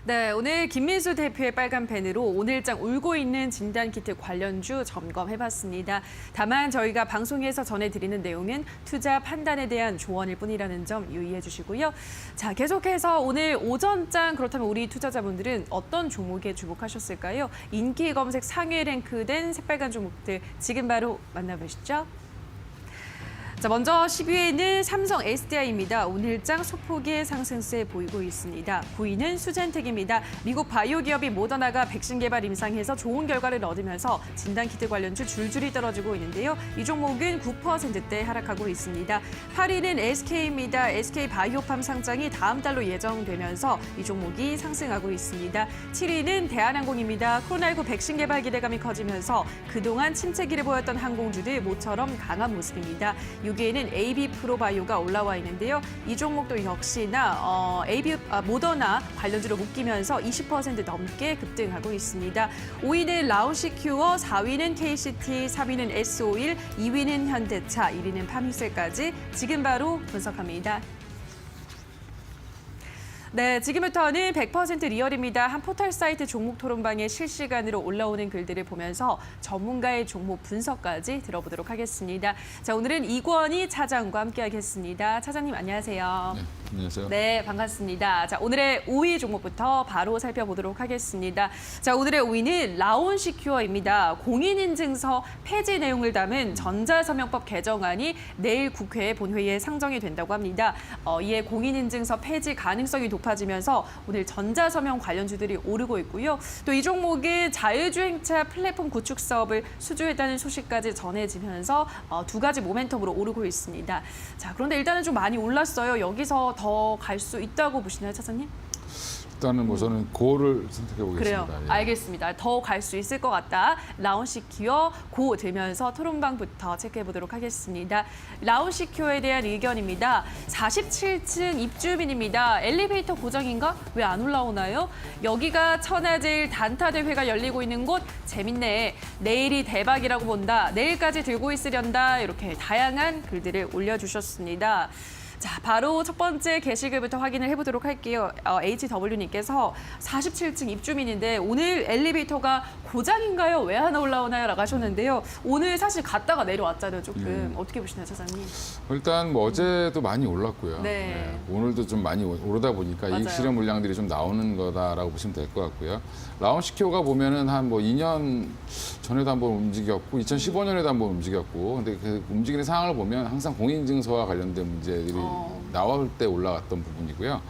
네, 오늘 김민수 대표의 빨간 펜으로 오늘장 울고 있는 진단키트 관련주 점검해봤습니다. 다만 저희가 방송에서 전해드리는 내용은 투자 판단에 대한 조언일 뿐이라는 점 유의해 주시고요. 자, 계속해서 오늘 오전장 그렇다면 우리 투자자분들은 어떤 종목에 주목하셨을까요? 인기 검색 상위에 랭크된 새빨간 종목들 지금 바로 만나보시죠. 자, 먼저 10위에는 삼성 SDI입니다. 오늘장 소폭의 상승세 보이고 있습니다. 9위는 수젠텍입니다. 미국 바이오 기업이 모더나가 백신 개발 임상에서 좋은 결과를 얻으면서 진단키트 관련주 줄줄이 떨어지고 있는데요. 이 종목은 9%대 하락하고 있습니다. 8위는 SK입니다. SK 바이오팜 상장이 다음 달로 예정되면서 이 종목이 상승하고 있습니다. 7위는 대한항공입니다. 코로나19 백신 개발 기대감이 커지면서 그동안 침체기를 보였던 항공주들 모처럼 강한 모습입니다. 6위에는 AB 프로바이오가 올라와 있는데요. 이 종목도 역시나 모더나 관련주로 묶이면서 20% 넘게 급등하고 있습니다. 5위는 라운시큐어, 4위는 KCT, 3위는 S-오일, 2위는 현대차, 1위는 파미셀까지 지금 바로 분석합니다. 네, 지금부터는 100% 리얼입니다. 한 포털 사이트 종목 토론방에 실시간으로 올라오는 글들을 보면서 전문가의 종목 분석까지 들어보도록 하겠습니다. 자, 오늘은 이권희 차장과 함께하겠습니다. 차장님 안녕하세요. 네, 안녕하세요. 네, 반갑습니다. 자, 오늘의 5위 종목부터 바로 살펴보도록 하겠습니다. 자, 오늘의 5위는 라온시큐어입니다. 공인인증서 폐지 내용을 담은 전자서명법 개정안이 내일 국회 본회의에 상정이 된다고 합니다. 이에 공인인증서 폐지 가능성이 높아지면서 오늘 전자서명 관련주들이 오르고 있고요. 또 이 종목은 자율주행차 플랫폼 구축 사업을 수주했다는 소식까지 전해지면서 두 가지 모멘텀으로 오르고 있습니다. 자, 그런데 일단은 좀 많이 올랐어요. 여기서 더 갈 수 있다고 보시나요, 차장님? 일단은 뭐 저는 고를 선택해 보겠습니다. 그래요. 예. 알겠습니다. 더 갈 수 있을 것 같다. 라온시큐어 고 들면서 토론방부터 체크해 보도록 하겠습니다. 라온시큐어에 대한 의견입니다. 47층 입주민입니다. 엘리베이터 고장인가? 왜 안 올라오나요? 여기가 천하제일 단타 대회가 열리고 있는 곳 재밌네. 내일이 대박이라고 본다. 내일까지 들고 있으련다. 이렇게 다양한 글들을 올려주셨습니다. 자, 바로 첫 번째 게시글부터 확인을 해보도록 할게요. HW님께서 47층 입주민인데 오늘 엘리베이터가 고장인가요? 왜 하나 올라오나요? 라고 하셨는데요. 오늘 사실 갔다가 내려왔잖아요, 조금. 어떻게 보시나요, 차장님? 일단 뭐 어제도 많이 올랐고요. 네. 오늘도 좀 많이 오르다 보니까 맞아요. 이익 실현 물량들이 좀 나오는 거다라고 보시면 될 것 같고요. 라운시큐어가 보면은 한 뭐 2년 전에도 한번 움직였고 2015년에도 한번 움직였고 근데 그 움직이는 상황을 보면 항상 공인인증서와 관련된 문제들이 나올 때 올라갔던 부분이고요.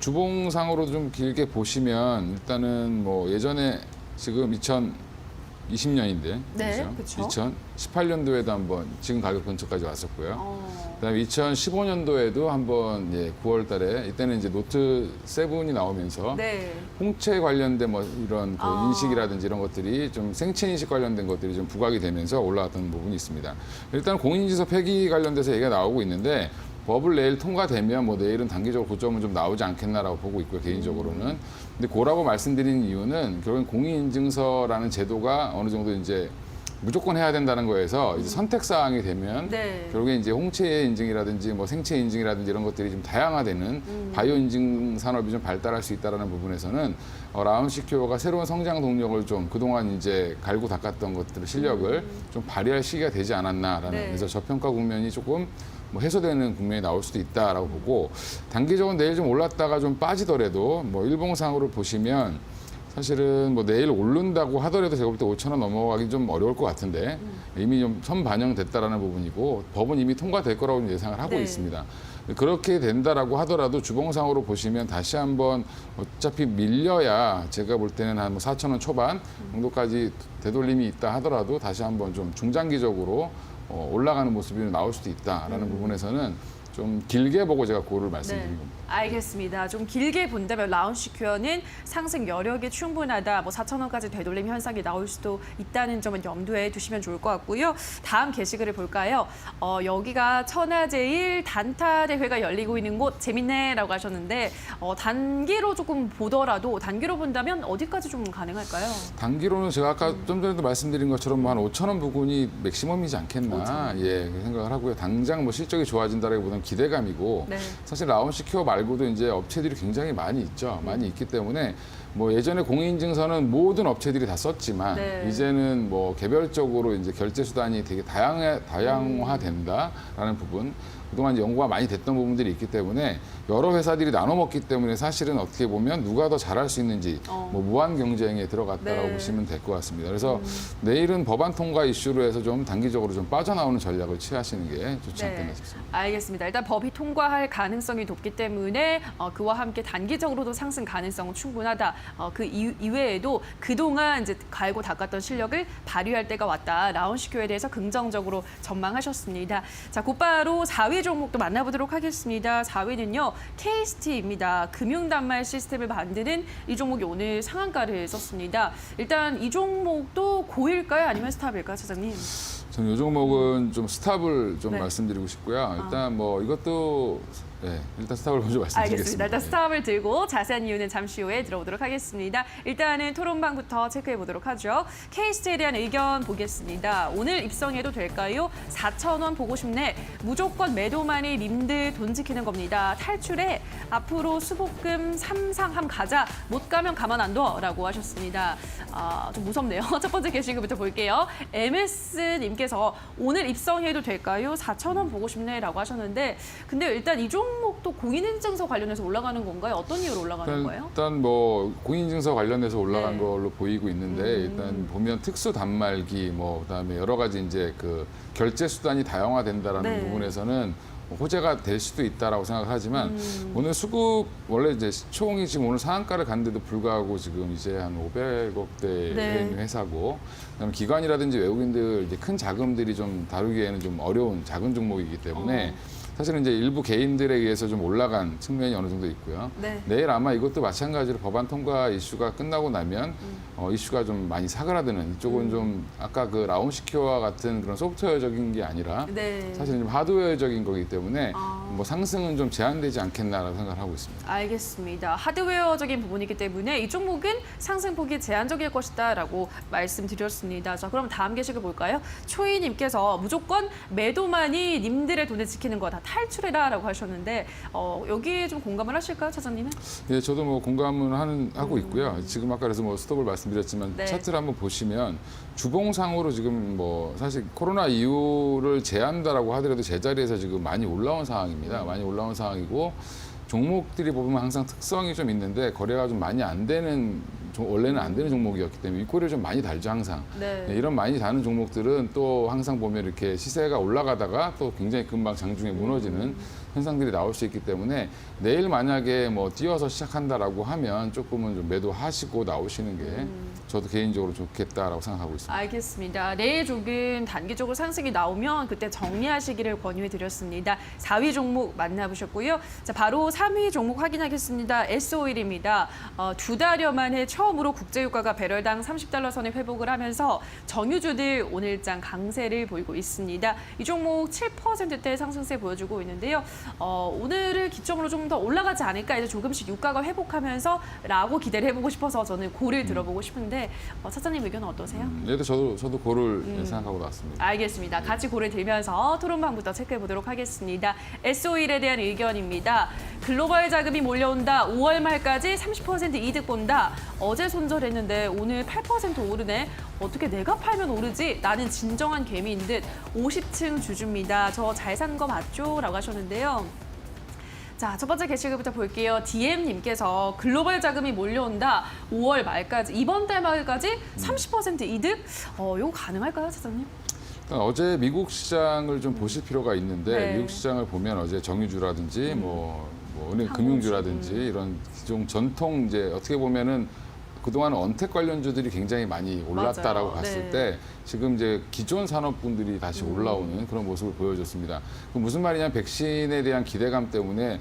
주봉상으로 좀 길게 보시면 일단은 뭐 예전에 지금 2020년인데 네, 그렇죠. 2018년도에도 한번 지금 가격 근처까지 왔었고요. 그다음에 2015년도에도 한번 9월 달에 이때는 이제 노트 7이 나오면서 네. 홍채 관련된 뭐 이런 그 인식이라든지 이런 것들이 좀 생체 인식 관련된 것들이 좀 부각이 되면서 올라왔던 부분이 있습니다. 일단 공인인증서 폐기 관련돼서 얘기가 나오고 있는데 법을 내일 통과되면 뭐 내일은 단기적으로 고점은 좀 나오지 않겠나라고 보고 있고요, 개인적으로는. 근데 그라고 말씀드린 이유는 결국엔 공인인증서라는 제도가 어느 정도 이제 무조건 해야 된다는 거에서 이제 선택 사항이 되면 네. 결국에 이제 홍채 인증이라든지 뭐 생체 인증이라든지 이런 것들이 좀 다양화되는 바이오 인증 산업이 좀 발달할 수 있다라는 부분에서는 라운시큐어가 새로운 성장 동력을 좀 그동안 이제 갈고 닦았던 것들의 실력을 좀 발휘할 시기가 되지 않았나라는 네. 그래서 저평가 국면이 조금 뭐 해소되는 국면이 나올 수도 있다라고 보고 단기적으로 내일 좀 올랐다가 좀 빠지더라도 뭐 일봉상으로 보시면 사실은 뭐 내일 오른다고 하더라도 제가 볼 때 5,000원 넘어가기 좀 어려울 것 같은데 이미 좀 선반영됐다라는 부분이고 법은 이미 통과될 거라고 예상을 하고 네. 있습니다. 그렇게 된다라고 하더라도 주봉상으로 보시면 다시 한번 어차피 밀려야 제가 볼 때는 한 4,000원 초반 정도까지 되돌림이 있다 하더라도 다시 한번 좀 중장기적으로 올라가는 모습이 나올 수도 있다라는 부분에서는 좀 길게 보고 제가 그거를 말씀드린 네. 겁니다. 알겠습니다. 좀 길게 본다면 라운시큐어는 상승 여력이 충분하다. 뭐 4,000원까지 되돌림 현상이 나올 수도 있다는 점은 염두에 두시면 좋을 것 같고요. 다음 게시글을 볼까요? 여기가 천하제일 단타 대회가 열리고 있는 곳 재밌네라고 하셨는데 단기로 조금 보더라도 단기로 본다면 어디까지 좀 가능할까요? 단기로는 제가 아까 좀 전에도 말씀드린 것처럼 뭐한 5,000원 부근이 맥시멈이지 않겠나 예, 그렇게 생각을 하고요. 당장 뭐 실적이 좋아진다라기보다는 기대감이고 네. 사실 라운시큐어 말고도 이제 업체들이 굉장히 많이 있죠. 많이 있기 때문에 뭐 예전에 공인인증서는 모든 업체들이 다 썼지만 네. 이제는 뭐 개별적으로 이제 결제 수단이 되게 다양화된다라는 부분. 그동안 연구가 많이 됐던 부분들이 있기 때문에 여러 회사들이 나눠 먹기 때문에 사실은 어떻게 보면 누가 더 잘할 수 있는지 뭐 무한 경쟁에 들어갔다라고 네. 보시면 될 것 같습니다. 그래서 내일은 법안 통과 이슈로 해서 좀 단기적으로 좀 빠져나오는 전략을 취하시는 게 좋지 않겠나 싶습니다. 알겠습니다. 일단 법이 통과할 가능성이 높기 때문에 그와 함께 단기적으로도 상승 가능성은 충분하다. 그 이외에도 그동안 이제 갈고 닦았던 실력을 발휘할 때가 왔다. 라운시큐에 대해서 긍정적으로 전망하셨습니다. 자, 곧바로 4위 종목도 만나보도록 하겠습니다. 4위는요, KST입니다. 금융단말 시스템을 만드는 이 종목이 오늘 상한가를 썼습니다. 일단 이 종목도 고일까요? 아니면 스탑일까요, 차장님? 저는 이 종목은 좀 스탑을 좀 네. 말씀드리고 싶고요. 일단 뭐 이것도 일단 스탑을 먼저 말씀드리겠습니다. 알겠습니다. 일단 스탑을 들고 자세한 이유는 잠시 후에 들어보도록 하겠습니다. 일단은 토론방부터 체크해 보도록 하죠. KST에 대한 의견 보겠습니다. 오늘 입성해도 될까요? 4,000원 보고 싶네. 무조건 매도만이 님들 돈 지키는 겁니다. 탈출해. 앞으로 수복금 삼상함 가자. 못 가면 가만 안 둬라고 하셨습니다. 좀 무섭네요. 첫 번째 게시글부터 볼게요. MS님께서 오늘 입성해도 될까요? 4,000원 보고 싶네라고 하셨는데 근데 일단 이 종목도 공인인증서 관련해서 올라가는 건가요? 어떤 이유로 올라가는 거예요? 일단 뭐 공인인증서 관련해서 올라간 네. 걸로 보이고 있는데 일단 보면 특수 단말기 뭐 그다음에 여러 가지 이제 그 결제 수단이 다양화된다라는 네. 부분에서는 호재가 될 수도 있다라고 생각하지만 오늘 수급 원래 이제 시총이 지금 오늘 상한가를 갔는데도 불구하고 지금 이제 한 500억대 네. 회사고 그다음에 기관이라든지 외국인들 이제 큰 자금들이 좀 다루기에는 좀 어려운 작은 종목이기 때문에 사실은 이제 일부 개인들에 의해서 좀 올라간 측면이 어느 정도 있고요. 네. 내일 아마 이것도 마찬가지로 법안 통과 이슈가 끝나고 나면 이슈가 좀 많이 사그라드는 이쪽은 좀 아까 그 라운시큐어와 같은 그런 소프트웨어적인 게 아니라 네. 사실은 좀 하드웨어적인 거기 때문에 아. 뭐 상승은 좀 제한되지 않겠나라고 생각을 하고 있습니다. 알겠습니다. 하드웨어적인 부분이기 때문에 이 종목은 상승폭이 제한적일 것이다라고 말씀드렸습니다. 자, 그럼 다음 게시글 볼까요? 초이님께서 무조건 매도만이 님들의 돈을 지키는 거다. 탈출해라라고 하셨는데 여기에 좀 공감을 하실까요, 차장님은? 예, 저도 뭐 공감은 하고 있고요. 지금 아까 그래서 뭐 스톱을 말씀드렸지만 네. 차트를 한번 보시면 주봉상으로 지금 뭐 사실 코로나 이후를 제한다라고 하더라도 제자리에서 지금 많이 올라온 상황입니다. 많이 올라온 상황이고 종목들이 보면 항상 특성이 좀 있는데 거래가 좀 많이 안 되는 원래는 안 되는 종목이었기 때문에 윗꼬리를 좀 많이 달죠 항상. 네. 이런 많이 다는 종목들은 또 항상 보면 이렇게 시세가 올라가다가 또 굉장히 금방 장중에 무너지는 현상들이 나올 수 있기 때문에 내일 만약에 뭐 뛰어서 시작한다라고 하면 조금은 좀 매도하시고 나오시는 게 저도 개인적으로 좋겠다라고 생각하고 있습니다. 알겠습니다. 내일 조금 단기적으로 상승이 나오면 그때 정리하시기를 권유해 드렸습니다. 4위 종목 만나보셨고요. 자, 바로 3위 종목 확인하겠습니다. S-오일입니다. 2달여 만에 처음으로 국제유가가 배럴당 30달러 선에 회복을 하면서 정유주들 오늘장 강세를 보이고 있습니다. 이 종목 7%대 상승세 보여주고 있는데요. 오늘을 기점으로 좀 더 올라가지 않을까 이제 조금씩 유가가 회복하면서 라고 기대를 해보고 싶어서 저는 고를 들어보고 싶은데 차장님 의견은 어떠세요? 얘도 저도 고를 생각하고 나왔습니다. 알겠습니다. 같이 고를 들면서 토론방부터 체크해 보도록 하겠습니다. S-오일에 대한 의견입니다. 글로벌 자금이 몰려온다. 5월 말까지 30% 이득 본다. 어제 손절했는데 오늘 8% 오르네. 어떻게 내가 팔면 오르지? 나는 진정한 개미인 듯 50층 주주입니다. 저 잘 산 거 맞죠? 라고 하셨는데요. 자, 첫 번째 게시글부터 볼게요. DM님께서 글로벌 자금이 몰려온다. 5월 말까지, 이번 달 말까지 30% 이득? 이거 가능할까요, 차장님? 일단 어제 미국 시장을 좀 보실 필요가 있는데 네. 미국 시장을 보면 어제 정유주라든지 뭐 은행 금융주라든지 이런 기존 전통 이제 어떻게 보면은 그동안 언택 관련주들이 굉장히 많이 올랐다라고 맞아요. 봤을 네. 때 지금 이제 기존 산업군들이 다시 올라오는 그런 모습을 보여줬습니다. 그 무슨 말이냐 백신에 대한 기대감 때문에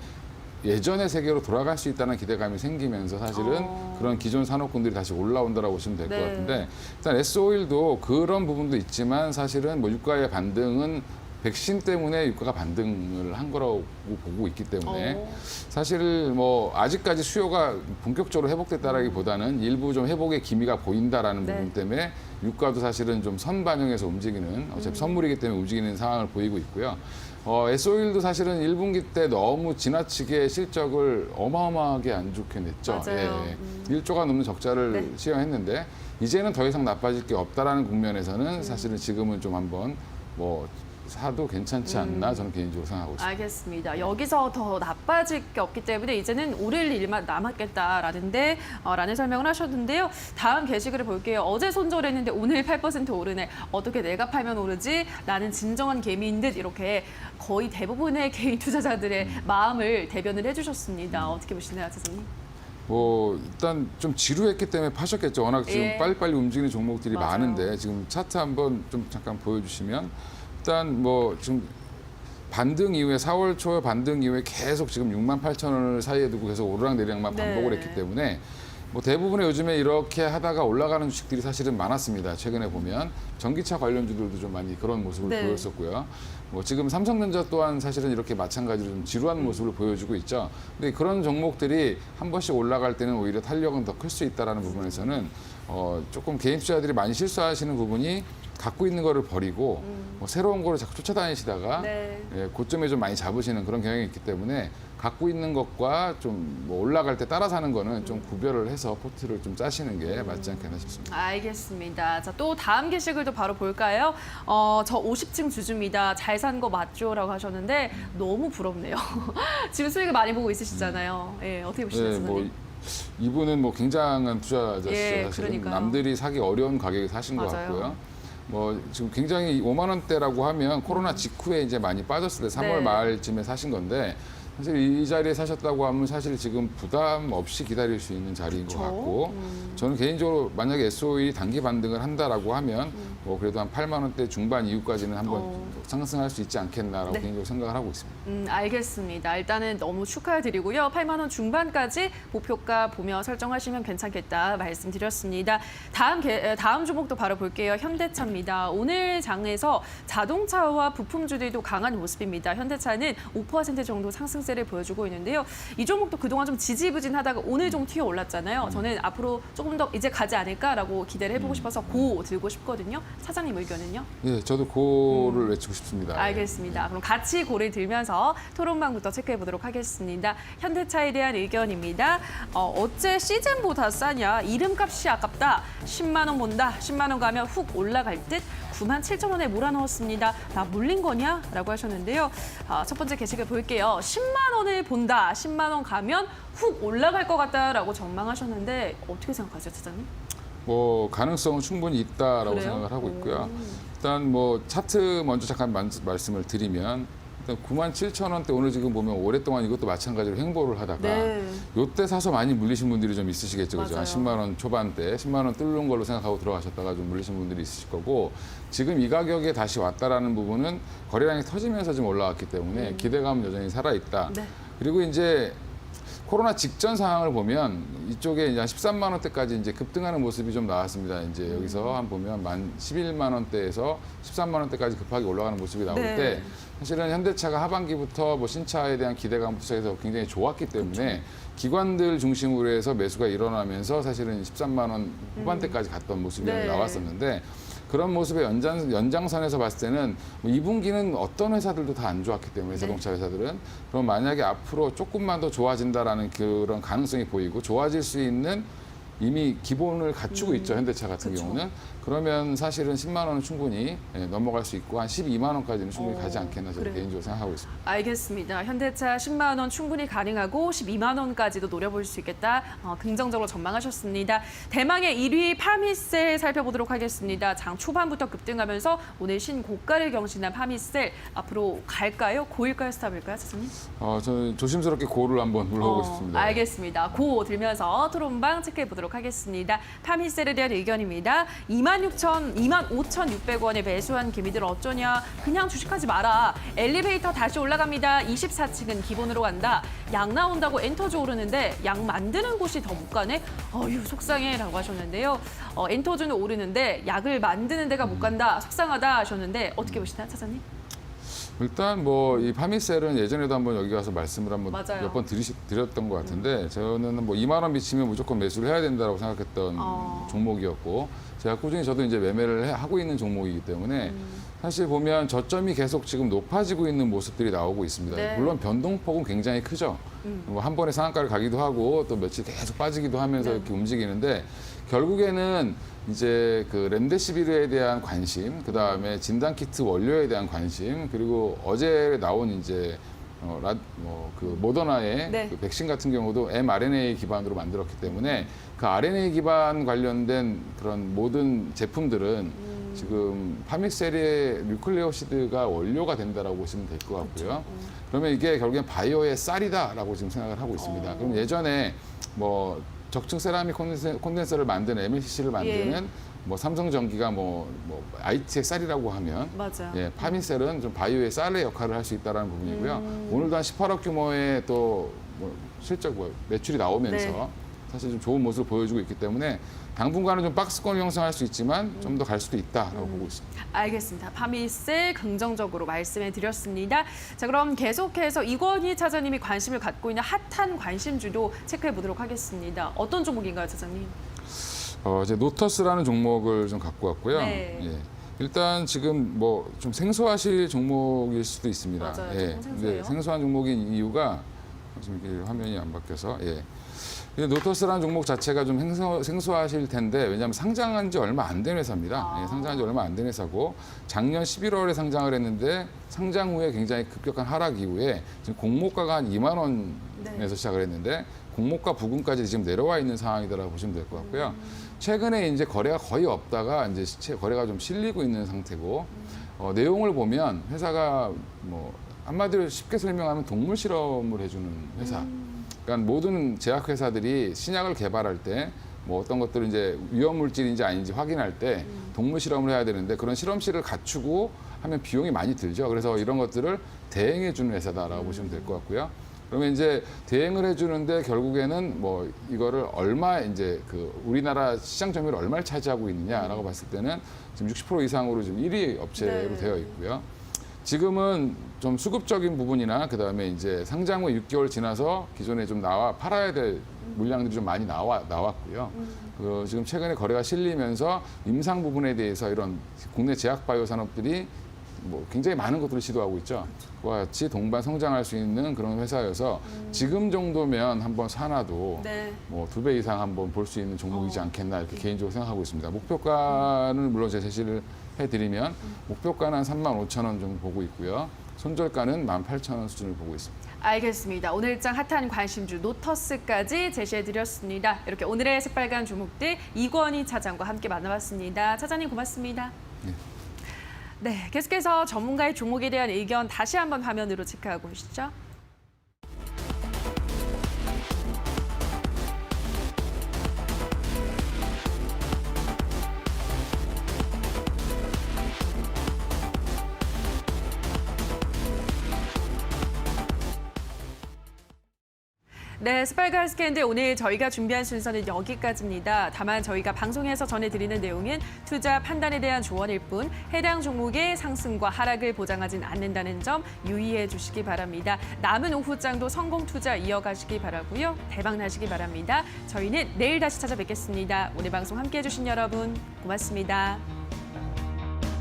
예전의 세계로 돌아갈 수 있다는 기대감이 생기면서 사실은 그런 기존 산업군들이 다시 올라온다라고 보시면 될 것 네. 같은데 일단 S-오일도 그런 부분도 있지만 사실은 뭐 유가의 반등은 백신 때문에 유가가 반등을 한 거라고 보고 있기 때문에 사실 뭐 아직까지 수요가 본격적으로 회복됐다라기보다는 일부 좀 회복의 기미가 보인다라는 네. 부분 때문에 유가도 사실은 좀 선반영해서 움직이는 어차피 선물이기 때문에 움직이는 상황을 보이고 있고요. S-오일도 사실은 1분기 때 너무 지나치게 실적을 어마어마하게 안 좋게 냈죠. 맞아요. 1조가 넘는 적자를 네. 시행했는데 이제는 더 이상 나빠질 게 없다라는 국면에서는 사실은 지금은 좀 한번 뭐 사도 괜찮지 않나 저는 개인적으로 생각하고 있습니다. 알겠습니다. 여기서 더 나빠질 게 없기 때문에 이제는 오를 일만 남았겠다라는데 라는 설명을 하셨는데요. 다음 게시글을 볼게요. 어제 손절했는데 오늘 8% 오르네. 어떻게 내가 팔면 오르지? 라는 진정한 개미인 듯 이렇게 거의 대부분의 개인 투자자들의 마음을 대변을 해주셨습니다. 어떻게 보시나요, 차장님? 뭐 일단 좀 지루했기 때문에 파셨겠죠. 워낙 지금 예. 빨리빨리 움직이는 종목들이 맞아요. 많은데 지금 차트 한번 좀 잠깐 보여주시면 일단 뭐 지금 반등 이후에 4월 초 반등 이후에 계속 지금 68,000원을 사이에 두고 계속 오르락내리락만 네. 반복을 했기 때문에 뭐 대부분의 요즘에 이렇게 하다가 올라가는 주식들이 사실은 많았습니다. 최근에 보면 전기차 관련주들도 좀 많이 그런 모습을 네. 보였었고요. 뭐 지금 삼성전자 또한 사실은 이렇게 마찬가지로 좀 지루한 모습을 보여주고 있죠. 근데 그런 종목들이 한 번씩 올라갈 때는 오히려 탄력은 더 클 수 있다라는 부분에서는 조금 개인 투자자들이 많이 실수하시는 부분이 갖고 있는 거를 버리고 뭐 새로운 거를 자꾸 쫓아다니시다가 네. 고점에 좀 많이 잡으시는 그런 경향이 있기 때문에 갖고 있는 것과 좀 뭐 올라갈 때 따라 사는 거는 좀 구별을 해서 포트를 좀 짜시는 게 맞지 않겠나 싶습니다. 알겠습니다. 자, 또 다음 게시글도 바로 볼까요? 저 50층 주주입니다. 잘 산 거 맞죠? 라고 하셨는데 너무 부럽네요. 지금 수익을 많이 보고 있으시잖아요. 예, 어떻게 보시나요, 네, 선생님? 뭐 이분은 뭐 굉장한 투자자시죠. 예, 사실은 그러니까요. 남들이 사기 어려운 가격에 사신 것 맞아요. 같고요. 뭐 지금 굉장히 5만 원대라고 하면 코로나 직후에 이제 많이 빠졌을 때 3월 네. 말쯤에 사신 건데 사실 이 자리에 사셨다고 하면 사실 지금 부담 없이 기다릴 수 있는 자리인 것 그쵸? 같고 저는 개인적으로 만약에 S-오일이 단기 반등을 한다라고 하면 뭐 그래도 한 8만 원대 중반 이후까지는 한번 상승할 수 있지 않겠나라고 네. 개인적으로 생각을 하고 있습니다. 알겠습니다. 일단은 너무 축하드리고요. 8만 원 중반까지 목표가 보며 설정하시면 괜찮겠다 말씀드렸습니다. 다음 종목도 바로 볼게요. 현대차입니다. 오늘 장에서 자동차와 부품주들도 강한 모습입니다. 현대차는 5% 정도 상승세를 보여주고 있는데요. 이 종목도 그동안 좀 지지부진하다가 오늘 좀 튀어 올랐잖아요. 저는 앞으로 조금 더 이제 가지 않을까라고 기대를 해보고 싶어서 고 들고 싶거든요. 사장님 의견은요? 예, 저도 고를 외치고 싶습니다. 알겠습니다. 그럼 같이 고를 들면서 토론방부터 체크해 보도록 하겠습니다. 현대차에 대한 의견입니다. 어째 시즌보다 싸냐? 이름값이 아깝다. 10만 원 본다. 10만 원 가면 훅 올라갈 듯. 97,000원에 몰아넣었습니다. 나 물린 거냐? 라고 하셨는데요. 첫 번째 게시글 볼게요. 10만 원을 본다. 10만 원 가면 훅 올라갈 것 같다라고 전망하셨는데 어떻게 생각하세요, 차장님? 뭐 가능성은 충분히 있다라고 그래요? 생각을 하고 있고요. 일단 뭐 차트 먼저 잠깐 말씀을 드리면 일단 97,000원대 오늘 지금 보면 오랫동안 이것도 마찬가지로 횡보를 하다가 네. 요때 사서 많이 물리신 분들이 좀 있으시겠죠. 그죠? 한 맞아요. 10만 원 초반대, 10만 원 뚫는 걸로 생각하고 들어가셨다가 좀 물리신 분들이 있으실 거고 지금 이 가격에 다시 왔다라는 부분은 거래량이 터지면서 좀 올라왔기 때문에 기대감은 여전히 살아있다. 네. 그리고 이제 코로나 직전 상황을 보면 이쪽에 이제 한 13만 원대까지 이제 급등하는 모습이 좀 나왔습니다. 이제 여기서 한 보면 만 11만 원대에서 13만 원대까지 급하게 올라가는 모습이 나올 네. 때 사실은 현대차가 하반기부터 뭐 신차에 대한 기대감부터 해서 굉장히 좋았기 때문에 기관들 중심으로 해서 매수가 일어나면서 사실은 13만 원 후반대까지 갔던 모습이 네. 나왔었는데 그런 모습의 연장선에서 봤을 때는 뭐 2분기는 어떤 회사들도 다 안 좋았기 때문에 자동차 회사들은 그럼 만약에 앞으로 조금만 더 좋아진다라는 그런 가능성이 보이고 좋아질 수 있는 이미 기본을 갖추고 있죠. 현대차 같은 그쵸. 경우는. 그러면 사실은 10만 원은 충분히 넘어갈 수 있고 한 12만 원까지는 충분히 가지 않겠나 저는 그래요. 개인적으로 생각하고 있습니다. 알겠습니다. 현대차 10만 원 충분히 가능하고 12만 원까지도 노려볼 수 있겠다. 긍정적으로 전망하셨습니다. 대망의 1위 파미셀 살펴보도록 하겠습니다. 장 초반부터 급등하면서 오늘 신고가를 경신한 파미셀 앞으로 갈까요? 고일까요? 스탑일까요? 사장님? 저는 조심스럽게 고를 한번 물어보고 싶습니다. 알겠습니다. 고 들면서 토론방 체크해 보도록 하겠습니다. 파미셀에 대한 의견입니다. 25,600원에 매수한 개미들 어쩌냐. 그냥 주식하지 마라. 엘리베이터 다시 올라갑니다. 24층은 기본으로 간다. 약 나온다고 엔터즈 오르는데 약 만드는 곳이 더 못 가네. 어휴 속상해 라고 하셨는데요. 엔터즈는 오르는데 약을 만드는 데가 못 간다. 속상하다 하셨는데 어떻게 보시나요, 차장님? 일단 뭐 이 파미셀은 예전에도 한번 여기 와서 말씀을 한번 맞아요. 몇 번 드렸던 것 같은데 저는 뭐 2만 원 미치면 무조건 매수를 해야 된다고 생각했던 종목이었고 제가 꾸준히 저도 이제 매매를 하고 있는 종목이기 때문에 사실 보면 저점이 계속 지금 높아지고 있는 모습들이 나오고 있습니다. 네. 물론 변동폭은 굉장히 크죠. 뭐 한 번에 상한가를 가기도 하고 또 며칠 계속 빠지기도 하면서 네. 이렇게 움직이는데 결국에는 이제 그 렘데시비르에 대한 관심, 그 다음에 진단키트 원료에 대한 관심, 그리고 어제 나온 이제 그 모더나의 네. 그 백신 같은 경우도 mRNA 기반으로 만들었기 때문에 그 RNA 기반 관련된 그런 모든 제품들은 지금 파믹셀의 뉴클레오시드가 원료가 된다라고 보시면 될 것 같고요. 그러면 이게 결국엔 바이오의 쌀이다라고 지금 생각을 하고 있습니다. 그럼 예전에 뭐 적층 세라믹 콘덴서를 만드는 MLCC를 만드는 뭐 삼성전기가 뭐 IT의 쌀이라고 하면 맞아요. 예, 파미셀은 좀 바이오의 쌀의 역할을 할 수 있다는 부분이고요. 오늘도 한 18억 규모의 또 실적 매출이 나오면서 네. 사실 좀 좋은 모습을 보여주고 있기 때문에 당분간은 좀 박스권을 형성할 수 있지만 좀 더 갈 수도 있다라고 보고 있습니다. 알겠습니다. 파미셀 긍정적으로 말씀해 드렸습니다. 자, 그럼 계속해서 이권희 차장님이 관심을 갖고 있는 핫한 관심주도 체크해 보도록 하겠습니다. 어떤 종목인가요, 차장님? 이제 노터스라는 종목을 좀 갖고 왔고요. 네. 예. 일단 지금 뭐 좀 생소하실 종목일 수도 있습니다. 맞아요. 예. 조금 생소해요. 생소한 종목인 이유가 지금 이게 화면이 안 바뀌어서 예. 노터스라는 종목 자체가 좀 생소하실 텐데 왜냐하면 상장한 지 얼마 안 된 회사입니다. 예, 상장한 지 얼마 안 된 회사고 작년 11월에 상장을 했는데 상장 후에 굉장히 급격한 하락 이후에 지금 공모가가 한 2만 원에서 시작을 했는데 공모가 부근까지 지금 내려와 있는 상황이다라고 보시면 될 것 같고요. 최근에 이제 거래가 거의 없다가 이제 거래가 좀 실리고 있는 상태고 내용을 보면 회사가 뭐 한마디로 쉽게 설명하면 동물 실험을 해주는 회사. 그러니까 모든 제약회사들이 신약을 개발할 때 뭐 어떤 것들을 이제 위험 물질인지 아닌지 확인할 때 동물 실험을 해야 되는데 그런 실험실을 갖추고 하면 비용이 많이 들죠. 그래서 이런 것들을 대행해 주는 회사다라고 보시면 될 것 같고요. 그러면 이제 대행을 해주는데 결국에는 뭐 이거를 얼마 이제 그 우리나라 시장 점유율 얼마를 차지하고 있느냐라고 봤을 때는 지금 60% 이상으로 지금 1위 업체로 네. 되어 있고요. 지금은 좀 수급적인 부분이나 그다음에 이제 상장 후 6개월 지나서 기존에 좀 팔아야 될 물량들이 좀 많이 나왔고요. 그 지금 최근에 거래가 실리면서 임상 부분에 대해서 이런 국내 제약 바이오 산업들이 뭐 굉장히 많은 것들을 시도하고 있죠. 그와 같이 동반 성장할 수 있는 그런 회사여서 지금 정도면 한번 사놔도 네. 뭐 2배 이상 한번 볼 수 있는 종목이지 않겠나 이렇게 개인적으로 생각하고 있습니다. 목표가는 물론 제가 제시를 해드리면 목표가는 한 35,000원 정도 보고 있고요. 손절가는 18,000원 수준을 보고 있습니다. 알겠습니다. 오늘장 핫한 관심주 노터스까지 제시해드렸습니다. 이렇게 오늘의 새빨간 종목들 이권희 차장과 함께 만나봤습니다. 차장님 고맙습니다. 네, 계속해서 전문가의 종목에 대한 의견 다시 한번 화면으로 체크하고 오시죠. 네, 스빨간 스캔들 오늘 저희가 준비한 순서는 여기까지입니다. 다만 저희가 방송에서 전해드리는 내용은 투자 판단에 대한 조언일 뿐 해당 종목의 상승과 하락을 보장하진 않는다는 점 유의해 주시기 바랍니다. 남은 오후장도 성공 투자 이어가시기 바라고요. 대박 나시기 바랍니다. 저희는 내일 다시 찾아뵙겠습니다. 오늘 방송 함께해 주신 여러분 고맙습니다.